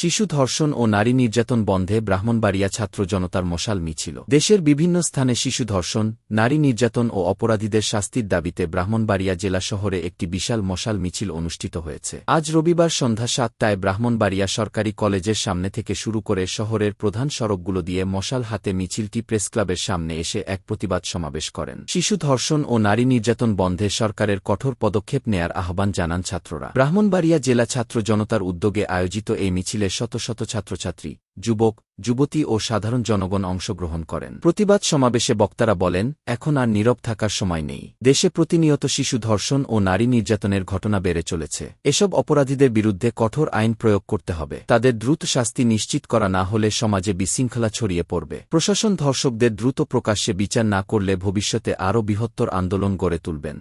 শিশু ধর্ষণ ও নারী নির্যাতন বন্ধে ব্রাহ্মণবাড়িয়া ছাত্র জনতার মশাল মিছিল। দেশের বিভিন্ন স্থানে শিশু ধর্ষণ, নারী নির্যাতন ও অপরাধীদের শাস্তির দাবিতে ব্রাহ্মণবাড়িয়া জেলা শহরে একটি বিশাল মশাল মিছিল অনুষ্ঠিত হয়েছে। আজ রবিবার সন্ধ্যা ৭টায় ব্রাহ্মণবাড়িয়া সরকারি কলেজের সামনে থেকে শুরু করে শহরের প্রধান সড়কগুলো দিয়ে মশাল হাতে মিছিলটি প্রেসক্লাবের সামনে এসে এক প্রতিবাদ সমাবেশ করেন। শিশু ধর্ষণ ও নারী নির্যাতন বন্ধে সরকারের কঠোর পদক্ষেপ নেয়ার আহ্বান জানান ছাত্ররা। ব্রাহ্মণবাড়িয়া জেলা ছাত্র জনতার উদ্যোগে আয়োজিত এই মিছিলে শত শত ছাত্রছাত্রী, যুবক, যুবতী ও সাধারণ জনগণ অংশগ্রহণ করেন। প্রতিবাদ সমাবেশে বক্তারা বলেন, এখন আর নীরব থাকার সময় নেই। দেশে প্রতিনিয়ত শিশু ধর্ষণ ও নারী নির্যাতনের ঘটনা বেড়ে চলেছে। এসব অপরাধীদের বিরুদ্ধে কঠোর আইন প্রয়োগ করতে হবে। তাদের দ্রুত শাস্তি নিশ্চিত করা না হলে সমাজে বিশৃঙ্খলা ছড়িয়ে পড়বে। প্রশাসন ধর্ষকদের দ্রুত প্রকাশ্যে বিচার না করলে ভবিষ্যতে আরও বৃহত্তর আন্দোলন গড়ে তুলবেন।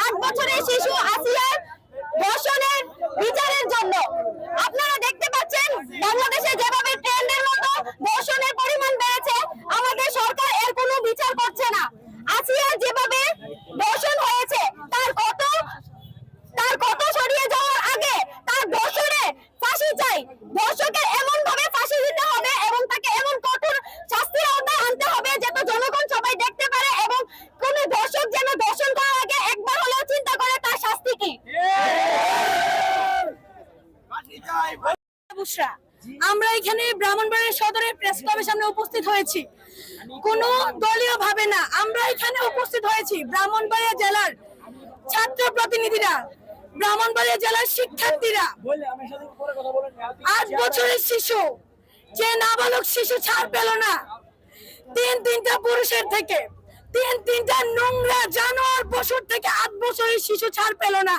৮ বছরের শিশু আসিয়ার ধর্ষণের বিচারের জন্য আপনারা দেখতে পাচ্ছেন বাংলাদেশে যেভাবে ট্রেন্ডের মতো ধর্ষণের পরিমাণ বেড়েছে, আমাদের সরকার এর কোনো বিচার করছে না। আসিয়ার যেভাবে ধর্ষণ হয়েছে তার কত সরিয়ে যাওয়ার আগে তার ধর্ষণে ফাঁসি চাই। ধর্ষকের এমন ভাবে ফাঁসি দিতে হবে এবং তাকে এমন কঠোর শাস্তির আওতায় আনতে হবে যাতে জনগণ সবাই দেখতে পারে এবং কোন ধর্ষক যেন ধর্ষণ করার আগে একবার হলেও চিন্তা করে তার শাস্তি কি। আমরা এখানে ব্রাহ্মণবাড়িয়া সদরের প্রেস ক্লাবের সামনে উপস্থিত হয়েছি কোনো দলীয় ভাবে না। আমরা এখানে উপস্থিত হয়েছি ব্রাহ্মণবাড়িয়া জেলার ছাত্র প্রতিনিধিরা, ব্রাহ্মণবাড়িয়া জেলার শিক্ষার্থীরা। ৮ বছরের শিশু, যে নাবালক শিশু ছাড় পেল না, তিনটা পুরুষের থেকে, তিনটা নোংরা জানোয়ার পশুর থেকে ৮ বছরের শিশু ছাড় পেল না।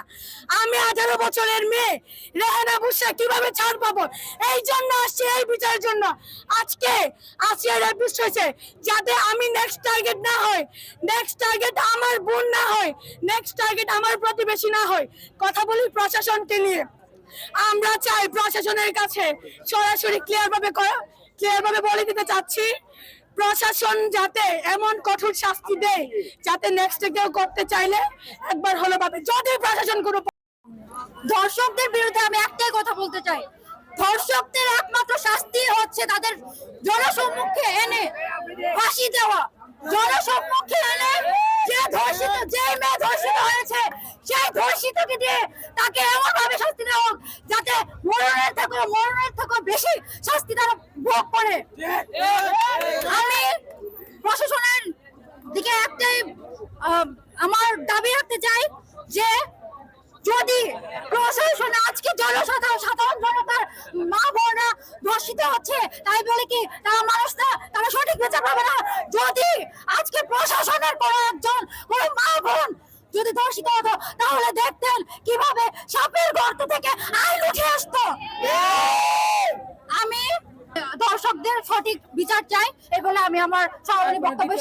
আমি 18 বছরের মেয়ে রেহানা বুশরা কিভাবে ছাড় পাবো? এই জন্য আসছি, এই বিচারের জন্য। আজকে আসিয়ার অ্যাপিস্ট হয়েছে যাতে আমি নেক্সট টার্গেট না হয়, নেক্সট টার্গেট আমার বোন না হয়, নেক্সট টার্গেট আমার প্রতিবেশী না হয়। কথা বলি প্রশাসনকে নিয়ে। আমরা চাই প্রশাসনের কাছে সরাসরি ক্লিয়ার ভাবে বলে দিতে চাচ্ছি, প্রশাসন যাতে এমন কঠোর শাস্তি দেয় যাতে নেক্সট কেউ করতে চাইলে একবার হলো পাবে। যদি প্রশাসন কোনো ধর্ষকদের বিরুদ্ধে আমি একটাই কথা বলতে চাই, ধর্ষকদের একমাত্র শাস্তি হচ্ছে তাদের জনসম্মুখে এনে ফাঁসি দেওয়া। জনসম্মুখে এনে যে মেয়ে ধর্ষিত হয়েছে সেই ধর্ষিতকে দিয়ে তাকে এমন ভাবে শাস্তি দেওয়া হোক যাতে মরণের থেকে বেশি শাস্তি তারা ভোগ করে। আমি প্রশাসনের দিকে একটাই আমার দাবি রাখতে চাই যে যদি প্রশাসন আজকে সাধারণ জনতার মা বোনরা ধর্ষিত হচ্ছে তাই বলে কি তারা মানুষ না, তারা সঠিক বিচার পাবে না? যদি আজকে প্রশাসনের কোনো মা বোন যদি ধর্ষিত হতো তাহলে দেখতেন কিভাবে সাপের গর্ত থেকে আইন উঠে আসতো। আমি দর্শকদের সঠিক বিচার চাই, এ বলে আমি আমার সরাসরি বক্তব্য